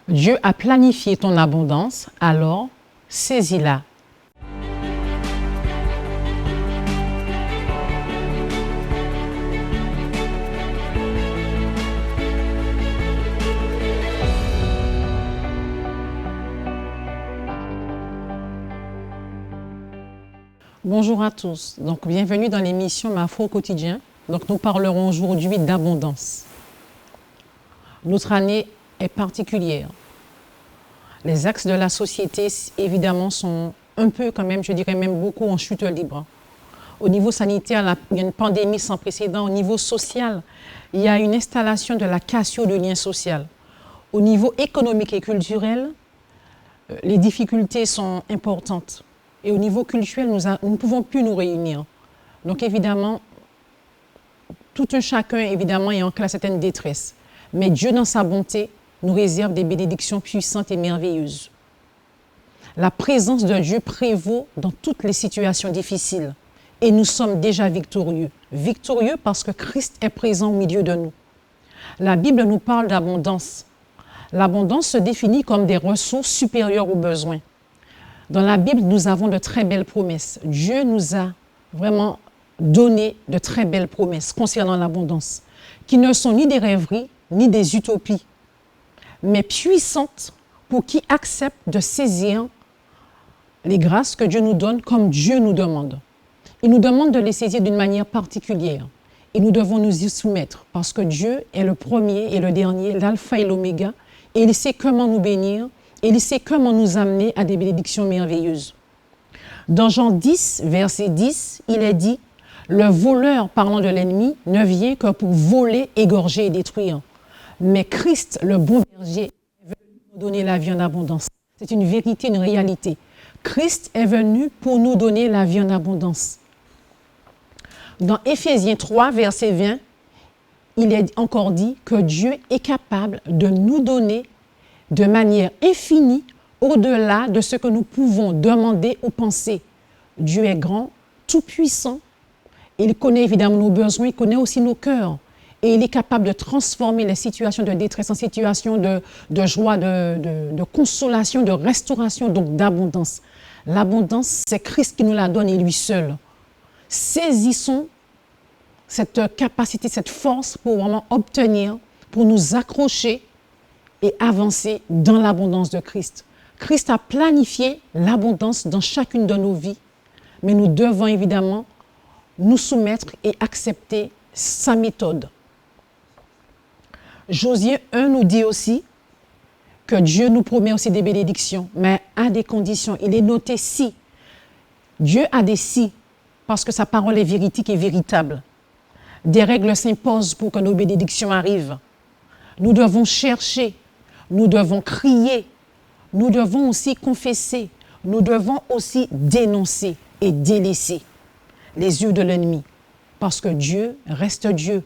Dieu a planifié ton abondance, alors saisis-la. Bonjour à tous, donc bienvenue dans l'émission Ma foi au quotidien. Donc nous parlerons aujourd'hui d'abondance. Notre année est particulière. Les axes de la société, évidemment, sont un peu quand même, je dirais même beaucoup en chute libre. Au niveau sanitaire, il y a une pandémie sans précédent. Au niveau social, il y a une installation de la cassure de liens sociaux. Au niveau économique et culturel, les difficultés sont importantes. Et au niveau culturel, nous ne pouvons plus nous réunir. Donc évidemment, tout un chacun évidemment est en classe certaine détresse. Mais Dieu, dans sa bonté, nous réserve des bénédictions puissantes et merveilleuses. La présence de Dieu prévaut dans toutes les situations difficiles. Et nous sommes déjà victorieux. Victorieux parce que Christ est présent au milieu de nous. La Bible nous parle d'abondance. L'abondance se définit comme des ressources supérieures aux besoins. Dans la Bible, nous avons de très belles promesses. Dieu nous a vraiment donné de très belles promesses concernant l'abondance, qui ne sont ni des rêveries, ni des utopies, mais puissantes pour qui accepte de saisir les grâces que Dieu nous donne comme Dieu nous demande. Il nous demande de les saisir d'une manière particulière et nous devons nous y soumettre parce que Dieu est le premier et le dernier, l'alpha et l'oméga, et il sait comment nous bénir. Et il sait comment nous amener à des bénédictions merveilleuses. Dans Jean 10, verset 10, il est dit « Le voleur, parlant de l'ennemi, ne vient que pour voler, égorger et détruire. Mais Christ, le bon berger, est venu nous donner la vie en abondance. » C'est une vérité, une réalité. Christ est venu pour nous donner la vie en abondance. Dans Éphésiens 3, verset 20, il est encore dit que Dieu est capable de nous donner de manière infinie, au-delà de ce que nous pouvons demander ou penser. Dieu est grand, tout-puissant. Il connaît évidemment nos besoins, il connaît aussi nos cœurs. Et il est capable de transformer les situations de détresse en situations de joie, de consolation, de restauration, donc d'abondance. L'abondance, c'est Christ qui nous la donne et lui seul. Saisissons cette capacité, cette force pour vraiment obtenir, pour nous accrocher et avancer dans l'abondance de Christ. Christ a planifié l'abondance dans chacune de nos vies, mais nous devons évidemment nous soumettre et accepter sa méthode. Josué 1 nous dit aussi que Dieu nous promet aussi des bénédictions, mais à des conditions. Il est noté si. Dieu a des si, parce que sa parole est véridique et véritable. Des règles s'imposent pour que nos bénédictions arrivent. Nous devons chercher. Nous devons crier, nous devons aussi confesser, nous devons aussi dénoncer et délaisser les yeux de l'ennemi, parce que Dieu reste Dieu.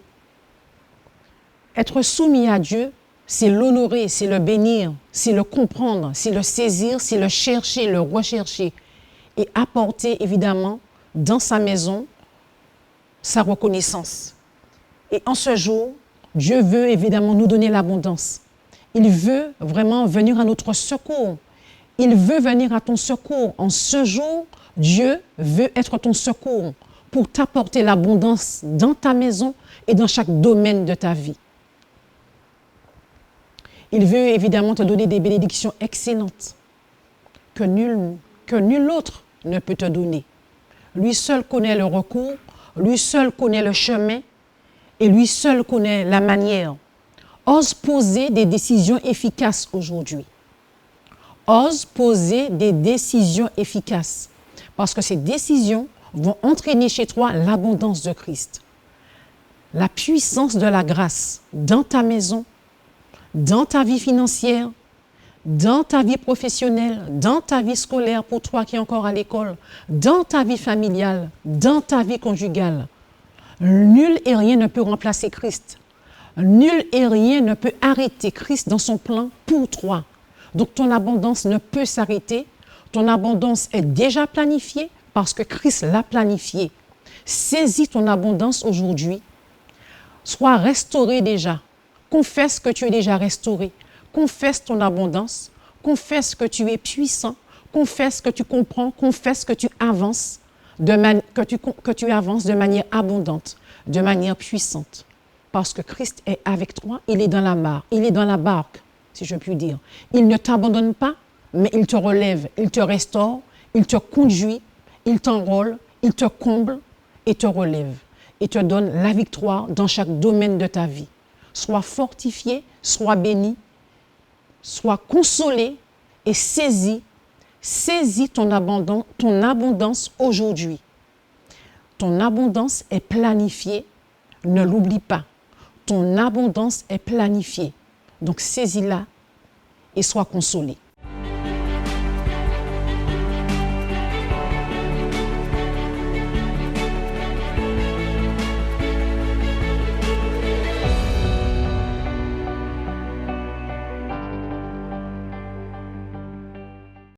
Être soumis à Dieu, c'est l'honorer, c'est le bénir, c'est le comprendre, c'est le saisir, c'est le chercher, le rechercher et apporter évidemment dans sa maison sa reconnaissance. Et en ce jour, Dieu veut évidemment nous donner l'abondance. Il veut vraiment venir à notre secours. Il veut venir à ton secours. En ce jour, Dieu veut être ton secours pour t'apporter l'abondance dans ta maison et dans chaque domaine de ta vie. Il veut évidemment te donner des bénédictions excellentes que nul autre ne peut te donner. Lui seul connaît le recours, lui seul connaît le chemin et lui seul connaît la manière. Ose poser des décisions efficaces aujourd'hui. Ose poser des décisions efficaces parce que ces décisions vont entraîner chez toi l'abondance de Christ. La puissance de la grâce dans ta maison, dans ta vie financière, dans ta vie professionnelle, dans ta vie scolaire pour toi qui es encore à l'école, dans ta vie familiale, dans ta vie conjugale. Nul et rien ne peut remplacer Christ. Nul et rien ne peut arrêter Christ dans son plan pour toi. Donc ton abondance ne peut s'arrêter. Ton abondance est déjà planifiée parce que Christ l'a planifiée. Saisis ton abondance aujourd'hui. Sois restauré déjà. Confesse que tu es déjà restauré. confesse ton abondance, confesse que tu es puissant, confesse que tu comprends, confesse que tu avances que tu avances de manière abondante, de manière puissante. Parce que Christ est avec toi, il est dans la mare, il est dans la barque, si je puis dire. Il ne t'abandonne pas, mais il te relève, il te restaure, il te conduit, il t'enrôle, il te comble et te relève et te donne la victoire dans chaque domaine de ta vie. Sois fortifié, sois béni, sois consolé et saisis ton abondance aujourd'hui. Ton abondance est planifiée, ne l'oublie pas. Ton abondance est planifiée. Donc saisis-la et sois consolé.